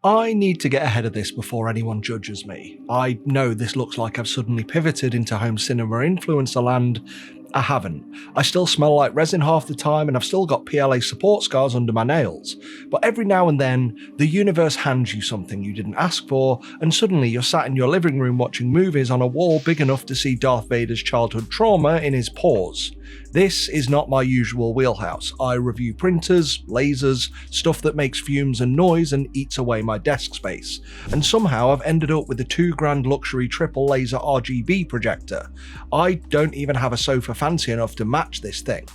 I need to get ahead of this before anyone judges me. I know this looks like I've suddenly pivoted into home cinema influencer land. I haven't. I still smell like resin half the time and I've still got PLA support scars under my nails. But every now and then, the universe hands you something you didn't ask for, and suddenly you're sat in your living room watching movies on a wall big enough to see Darth Vader's childhood trauma in his paws. This is not my usual wheelhouse. I review printers, lasers, stuff that makes fumes and noise and eats away my desk space. And somehow I've ended up with a $2,000 luxury triple laser RGB projector. I don't even have a sofa fancy enough to match this thing.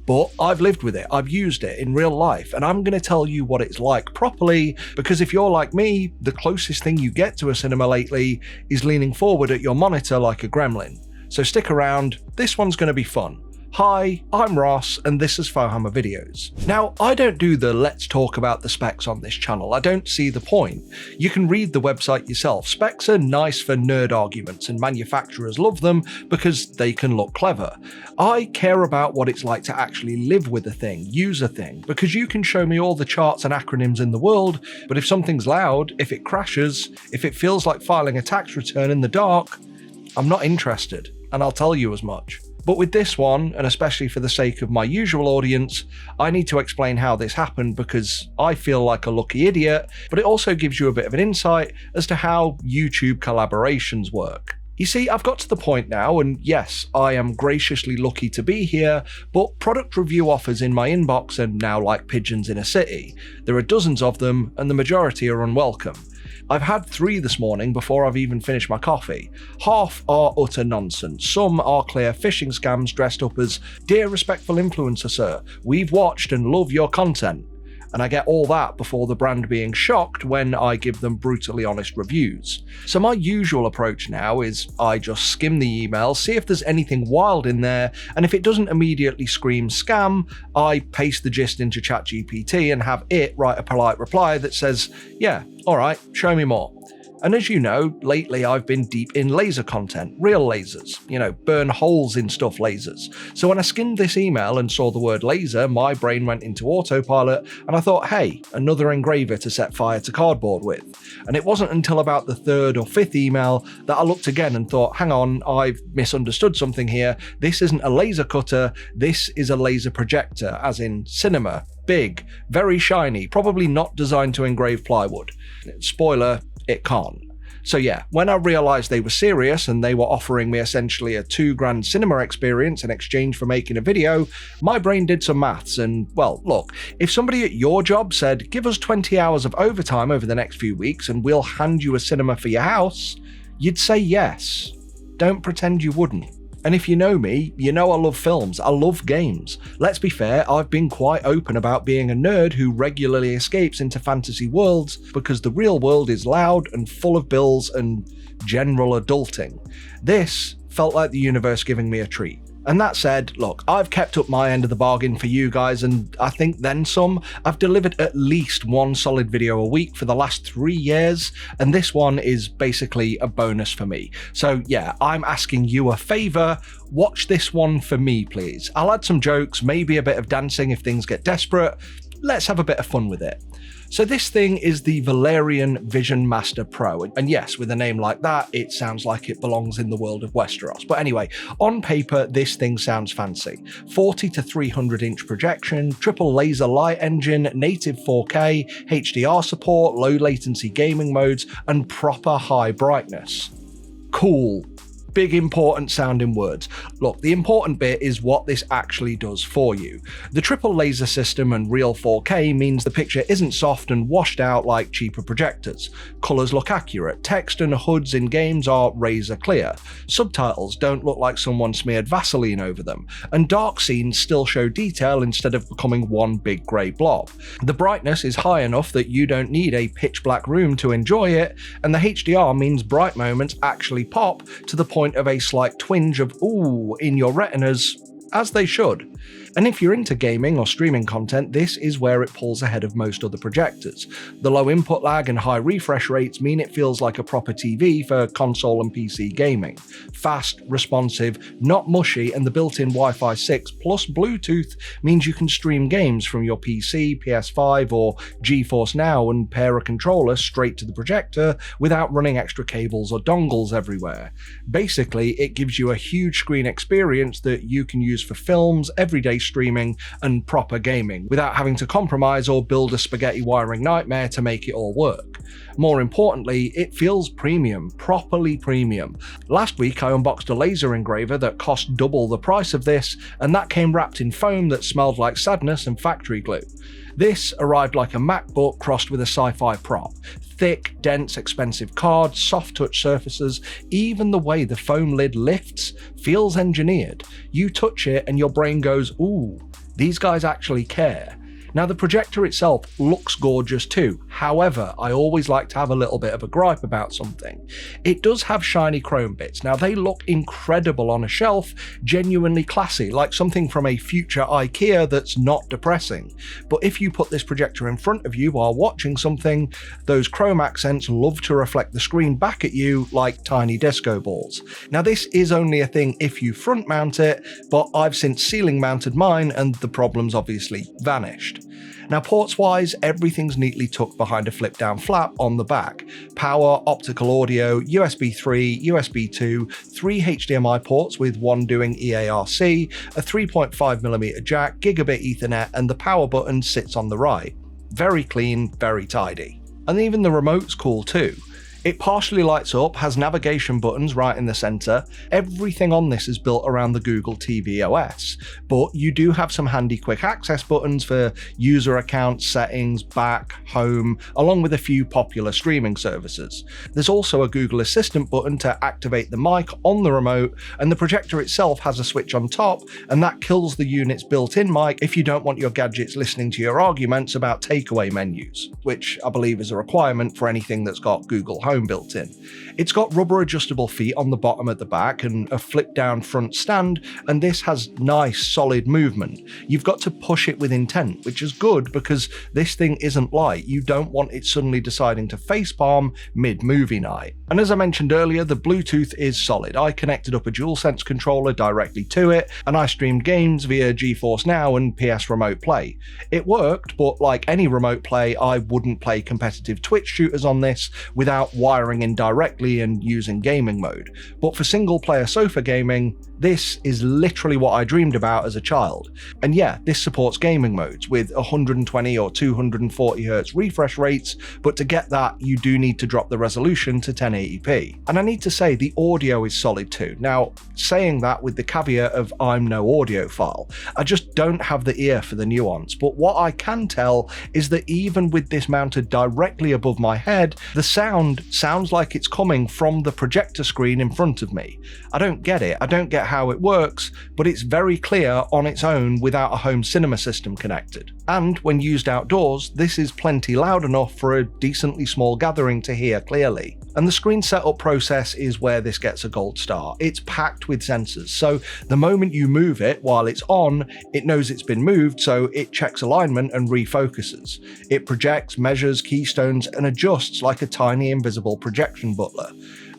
But I've lived with it, I've used it in real life, and I'm going to tell you what it's like properly, because if you're like me, the closest thing you get to a cinema lately is leaning forward at your monitor like a gremlin. So stick around, this one's going to be fun. Hi, I'm Ross, and this is Fohammer Videos. Now, I don't do the let's talk about the specs on this channel. I don't see the point. You can read the website yourself. Specs are nice for nerd arguments, and manufacturers love them because they can look clever. I care about what it's like to actually live with a thing, use a thing, because you can show me all the charts and acronyms in the world, but if something's loud, if it crashes, if it feels like filing a tax return in the dark, I'm not interested, and I'll tell you as much. But with this one, and especially for the sake of my usual audience, I need to explain how this happened because I feel like a lucky idiot, but it also gives you a bit of an insight as to how YouTube collaborations work. You see, I've got to the point now, and yes, I am graciously lucky to be here, but product review offers in my inbox are now like pigeons in a city. There are dozens of them, and the majority are unwelcome. I've had 3 this morning before I've even finished my coffee. Half are utter nonsense. Some are clear phishing scams dressed up as, "Dear respectful influencer sir, we've watched and love your content." And I get all that before the brand being shocked when I give them brutally honest reviews. So my usual approach now is I just skim the email, see if there's anything wild in there, and if it doesn't immediately scream scam, I paste the gist into ChatGPT and have it write a polite reply that says, "Yeah, alright, show me more." And as you know, lately I've been deep in laser content, real lasers, burn holes in stuff lasers. So when I skimmed this email and saw the word laser, my brain went into autopilot and I thought, hey, another engraver to set fire to cardboard with. And it wasn't until about the 3rd or 5th email that I looked again and thought, hang on, I've misunderstood something here. This isn't a laser cutter, this is a laser projector, as in cinema. Big, very shiny, probably not designed to engrave plywood. Spoiler, it can't. So yeah, when I realised they were serious and they were offering me essentially a $2,000 cinema experience in exchange for making a video, my brain did some maths and, well, look, if somebody at your job said, give us 20 hours of overtime over the next few weeks and we'll hand you a cinema for your house, you'd say yes. Don't pretend you wouldn't. And if you know me, you know I love films, I love games. Let's be fair, I've been quite open about being a nerd who regularly escapes into fantasy worlds because the real world is loud and full of bills and general adulting. This felt like the universe giving me a treat. And that said, look, I've kept up my end of the bargain for you guys, and I think then some. I've delivered at least 1 solid video a week for the last 3 years, and this one is basically a bonus for me. So yeah, I'm asking you a favor, watch this one for me please. I'll add some jokes, maybe a bit of dancing if things get desperate. Let's have a bit of fun with it. So this thing is the Valerion VisionMaster Pro, and yes, with a name like that, it sounds like it belongs in the world of Westeros. But anyway, on paper, this thing sounds fancy. 40 to 300 inch projection, triple laser light engine, native 4K, HDR support, low latency gaming modes, and proper high brightness. Cool. Big important sounding words. Look, the important bit is what this actually does for you. The triple laser system and real 4K means the picture isn't soft and washed out like cheaper projectors. Colours look accurate, text and HUDs in games are razor clear, subtitles don't look like someone smeared Vaseline over them, and dark scenes still show detail instead of becoming one big grey blob. The brightness is high enough that you don't need a pitch black room to enjoy it, and the HDR means bright moments actually pop to the point of a slight twinge of ooh in your retinas, as they should. And if you're into gaming or streaming content, this is where it pulls ahead of most other projectors. The low input lag and high refresh rates mean it feels like a proper TV for console and PC gaming. Fast, responsive, not mushy, and the built-in Wi-Fi 6 plus Bluetooth means you can stream games from your PC, PS5 or GeForce Now and pair a controller straight to the projector without running extra cables or dongles everywhere. Basically, it gives you a huge screen experience that you can use for films, everyday streaming, and proper gaming without having to compromise or build a spaghetti wiring nightmare to make it all work. More importantly, it feels premium, properly premium. Last week I unboxed a laser engraver that cost double the price of this, and that came wrapped in foam that smelled like sadness and factory glue. This arrived like a MacBook crossed with a sci-fi prop. Thick, dense, expensive cards, soft touch surfaces, even the way the foam lid lifts feels engineered. You touch it and your brain goes, ooh, these guys actually care. Now the projector itself looks gorgeous too, however I always like to have a little bit of a gripe about something. It does have shiny chrome bits. Now they look incredible on a shelf, genuinely classy, like something from a future IKEA that's not depressing. But if you put this projector in front of you while watching something, those chrome accents love to reflect the screen back at you like tiny disco balls. Now this is only a thing if you front mount it, but I've since ceiling mounted mine and the problem's obviously vanished. Now ports wise, everything's neatly tucked behind a flip down flap on the back. Power, optical audio, USB 3, USB 2, 3 HDMI ports with one doing EARC, a 3.5mm jack, gigabit Ethernet, and the power button sits on the right. Very clean, very tidy. And even the remote's cool too. It partially lights up, has navigation buttons right in the center. Everything on this is built around the Google TV OS, but you do have some handy quick access buttons for user accounts, settings, back, home, along with a few popular streaming services. There's also a Google Assistant button to activate the mic on the remote, and the projector itself has a switch on top, and that kills the unit's built-in mic if you don't want your gadgets listening to your arguments about takeaway menus, which I believe is a requirement for anything that's got Google Home built in. It's got rubber adjustable feet on the bottom at the back and a flip down front stand, and this has nice solid movement. You've got to push it with intent, which is good because this thing isn't light. You don't want it suddenly deciding to facepalm mid-movie night. And as I mentioned earlier, the Bluetooth is solid. I connected up a DualSense controller directly to it, and I streamed games via GeForce Now and PS Remote Play. It worked, but like any remote play, I wouldn't play competitive Twitch shooters on this without wiring in directly and using gaming mode. But for single player sofa gaming, this is literally what I dreamed about as a child. And yeah, this supports gaming modes with 120 or 240Hz refresh rates, but to get that you do need to drop the resolution to 1080p. And I need to say the audio is solid too. Now, saying that with the caveat of I'm no audiophile, I just don't have the ear for the nuance, but what I can tell is that even with this mounted directly above my head, the sound sounds like it's coming from the projector screen in front of me. I don't get it, I don't get how it works, but it's very clear on its own without a home cinema system connected. And when used outdoors, this is plenty loud enough for a decently small gathering to hear clearly. And the screen setup process is where this gets a gold star. It's packed with sensors, so the moment you move it while it's on, it knows it's been moved, so it checks alignment and refocuses. It projects, measures, keystones, and adjusts like a tiny invisible projection butler.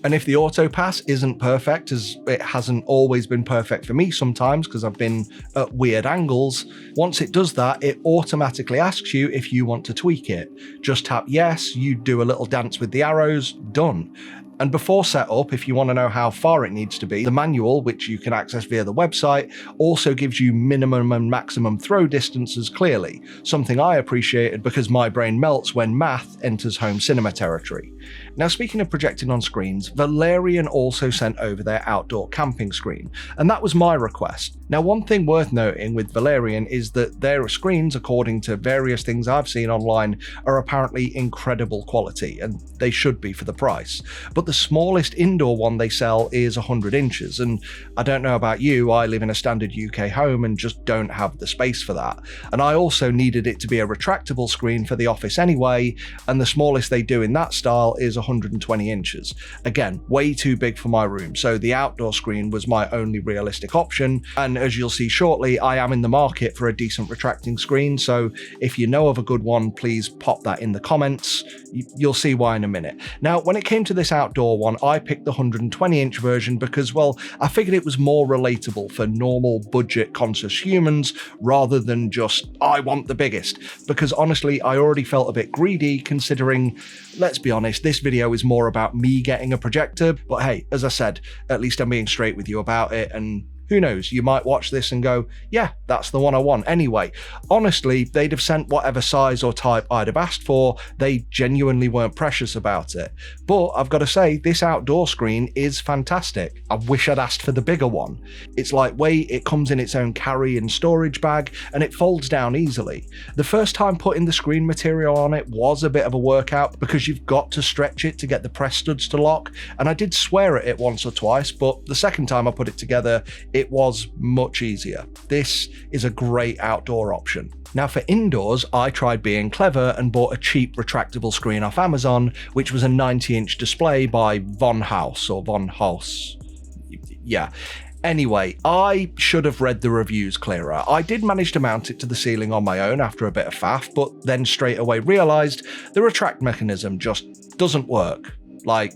And if the auto pass isn't perfect, as it hasn't always been perfect for me sometimes because I've been at weird angles, once it does that, it automatically asks you if you want to tweak it. Just tap yes, you do a little dance with the arrows, done. And before setup, if you want to know how far it needs to be, the manual, which you can access via the website, also gives you minimum and maximum throw distances clearly, something I appreciated because my brain melts when math enters home cinema territory. Now, speaking of projecting on screens, Valerion also sent over their outdoor camping screen, and that was my request. Now, one thing worth noting with Valerion is that their screens, according to various things I've seen online, are apparently incredible quality, and they should be for the price. But the smallest indoor one they sell is 100 inches. And I don't know about you, I live in a standard UK home and just don't have the space for that. And I also needed it to be a retractable screen for the office anyway, and the smallest they do in that style is 120 inches. Again, way too big for my room, so the outdoor screen was my only realistic option. And as you'll see shortly, I am in the market for a decent retracting screen, so if you know of a good one, please pop that in the comments. You'll see why in a minute. Now, when it came to this outdoor one, I picked the 120 inch version because, well, I figured it was more relatable for normal budget conscious humans rather than just, I want the biggest. Because honestly, I already felt a bit greedy considering, let's be honest, this video is more about me getting a projector. But hey, as I said, at least I'm being straight with you about it, and who knows, you might watch this and go, yeah, that's the one I want. Anyway, honestly, they'd have sent whatever size or type I'd have asked for. They genuinely weren't precious about it. But I've got to say, this outdoor screen is fantastic. I wish I'd asked for the bigger one. It's lightweight, it comes in its own carry and storage bag, and it folds down easily. The first time putting the screen material on it was a bit of a workout because you've got to stretch it to get the press studs to lock, and I did swear at it once or twice, but the second time I put it together, it was much easier. This is a great outdoor option. Now for indoors, I tried being clever and bought a cheap retractable screen off Amazon, which was a 90-inch display by Von Haus or Von Haus. Yeah. Anyway, I should have read the reviews clearer. I did manage to mount it to the ceiling on my own after a bit of faff, but then straight away realised the retract mechanism just doesn't work. Like,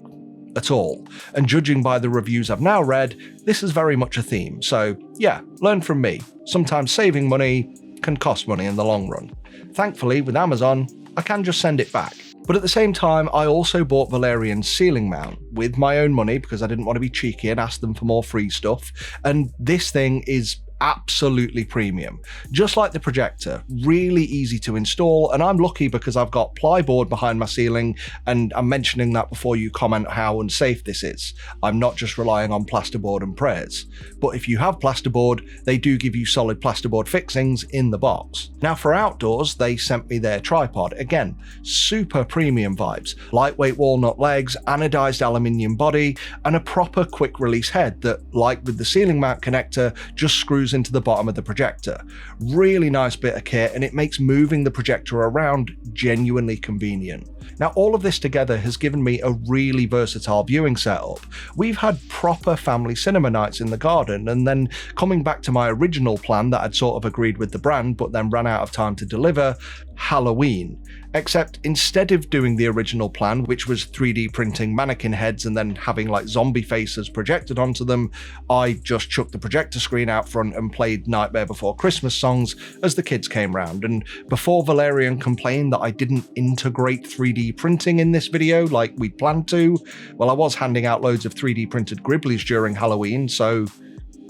at all. And judging by the reviews I've now read, this is very much a theme. So yeah, learn from me. Sometimes saving money can cost money in the long run. Thankfully, with Amazon, I can just send it back. But at the same time, I also bought Valerion's ceiling mount with my own money because I didn't want to be cheeky and ask them for more free stuff. And this thing is absolutely premium. Just like the projector, really easy to install, and I'm lucky because I've got plyboard behind my ceiling, and I'm mentioning that before you comment how unsafe this is. I'm not just relying on plasterboard and prayers. But if you have plasterboard, they do give you solid plasterboard fixings in the box. Now for outdoors, they sent me their tripod. Again, super premium vibes. Lightweight walnut legs, anodized aluminium body, and a proper quick release head that, like with the ceiling mount connector, just screws into the bottom of the projector. Really nice bit of kit, and it makes moving the projector around genuinely convenient. Now all of this together has given me a really versatile viewing setup. We've had proper family cinema nights in the garden, and then coming back to my original plan that I'd sort of agreed with the brand but then ran out of time to deliver, Halloween. Except instead of doing the original plan, which was 3D printing mannequin heads and then having like zombie faces projected onto them, I just chucked the projector screen out front and played Nightmare Before Christmas songs as the kids came round. And before Valerion complained that I didn't integrate 3D printing in this video like we'd planned to, well, I was handing out loads of 3D printed Gribblies during Halloween, so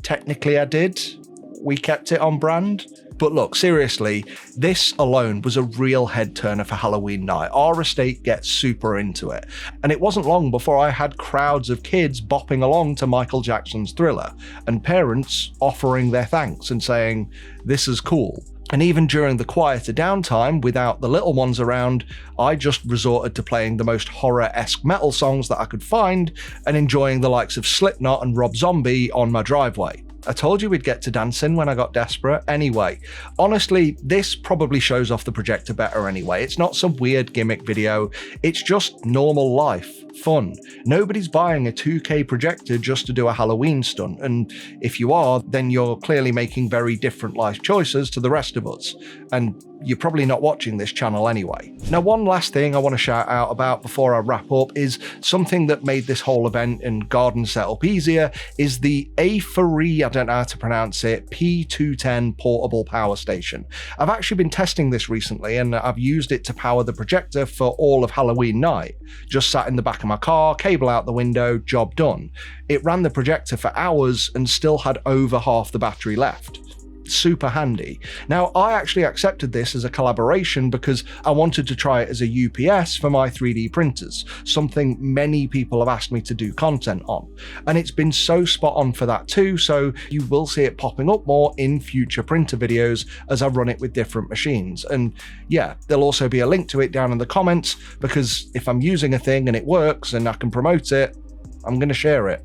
technically I did. We kept it on brand. But look, seriously, this alone was a real head turner for Halloween night. Our estate gets super into it. And it wasn't long before I had crowds of kids bopping along to Michael Jackson's Thriller, and parents offering their thanks and saying, this is cool. And even during the quieter downtime, without the little ones around, I just resorted to playing the most horror-esque metal songs that I could find and enjoying the likes of Slipknot and Rob Zombie on my driveway. I told you we'd get to dancing when I got desperate. Anyway, honestly, this probably shows off the projector better anyway. It's not some weird gimmick video, it's just normal life. Fun. Nobody's buying a 2K projector just to do a Halloween stunt, and if you are, then you're clearly making very different life choices to the rest of us, and you're probably not watching this channel anyway. Now, one last thing I want to shout out about before I wrap up is something that made this whole event and garden setup easier is the A4E, I don't know how to pronounce it, P210 portable power station. I've actually been testing this recently, and I've used it to power the projector for all of Halloween night. Just sat in the back of my car, cable out the window, job done. It ran the projector for hours and still had over half the battery left. super handy. Now, I actually accepted this as a collaboration because I wanted to try it as a UPS for my 3D printers, something many people have asked me to do content on. And it's been so spot on for that too, so you will see it popping up more in future printer videos as I run it with different machines. And yeah, there'll also be a link to it down in the comments, because if I'm using a thing and it works and I can promote it, I'm going to share it.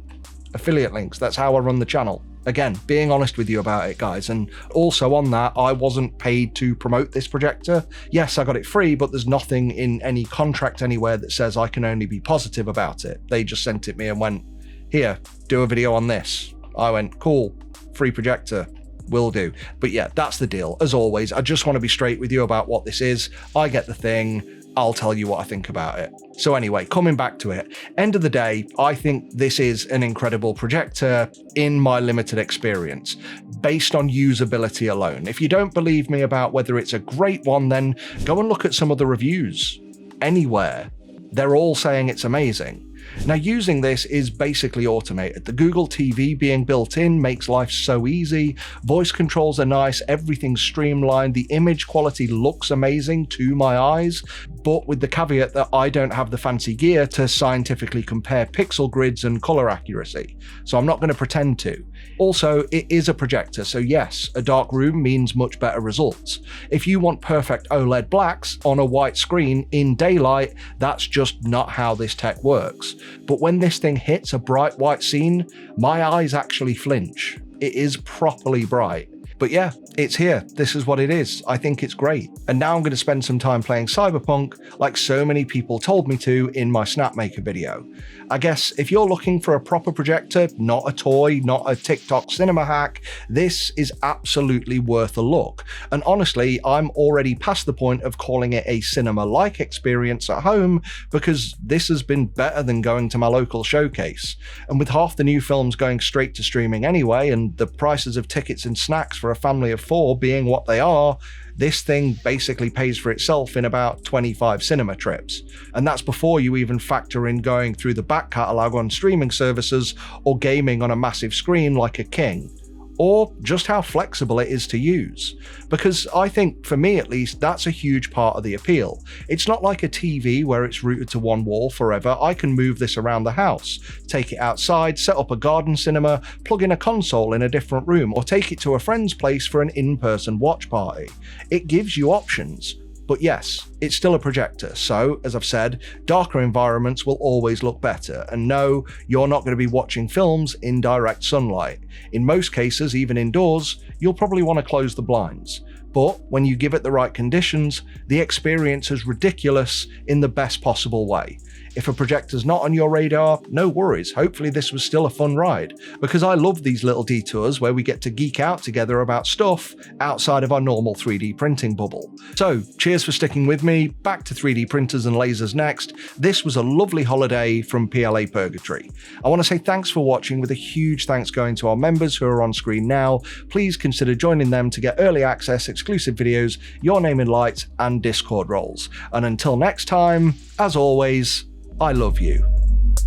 Affiliate links, that's how I run the channel. Again, being honest with you about it, guys. And also on that, I wasn't paid to promote this projector. Yes, I got it free, but there's nothing in any contract anywhere that says I can only be positive about it. They just sent it me and went, here, do a video on this. I went, cool, free projector, will do. But yeah, that's the deal. As always, I just want to be straight with you about what this is. I get the thing. I'll tell you what I think about it. So anyway, coming back to it, end of the day, I think this is an incredible projector in my limited experience, based on usability alone. If you don't believe me about whether it's a great one, then go and look at some of the reviews anywhere. They're all saying it's amazing. Now, using this is basically automated. The Google TV being built in makes life so easy. Voice controls are nice, everything's streamlined, the image quality looks amazing to my eyes, but with the caveat that I don't have the fancy gear to scientifically compare pixel grids and color accuracy, so I'm not going to pretend to. Also, it is a projector, so yes, a dark room means much better results. If you want perfect OLED blacks on a white screen in daylight, that's just not how this tech works. But when this thing hits a bright white scene, my eyes actually flinch. It is properly bright. But yeah, it's here. This is what it is. I think it's great. And now I'm going to spend some time playing Cyberpunk, like so many people told me to in my Snapmaker video. I guess if you're looking for a proper projector, not a toy, not a TikTok cinema hack, this is absolutely worth a look. And honestly, I'm already past the point of calling it a cinema-like experience at home, because this has been better than going to my local showcase. And with half the new films going straight to streaming anyway, and the prices of tickets and snacks for a family of 4 being what they are, this thing basically pays for itself in about 25 cinema trips. And that's before you even factor in going through the back catalogue on streaming services or gaming on a massive screen like a king. Or just how flexible it is to use. Because I think, for me at least, that's a huge part of the appeal. It's not like a TV where it's rooted to one wall forever. I can move this around the house, take it outside, set up a garden cinema, plug in a console in a different room, or take it to a friend's place for an in-person watch party. It gives you options. But yes, it's still a projector, so, as I've said, darker environments will always look better, and no, you're not going to be watching films in direct sunlight. In most cases, even indoors, you'll probably want to close the blinds. But when you give it the right conditions, the experience is ridiculous in the best possible way. If a projector's not on your radar, no worries, hopefully this was still a fun ride, because I love these little detours where we get to geek out together about stuff outside of our normal 3D printing bubble. So, cheers for sticking with me, back to 3D printers and lasers next. This was a lovely holiday from PLA Purgatory. I want to say thanks for watching, with a huge thanks going to our members who are on screen now. Please consider joining them to get early access, exclusive videos, your name in lights, and Discord roles. And until next time, as always, I love you.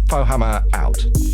Fohammer out.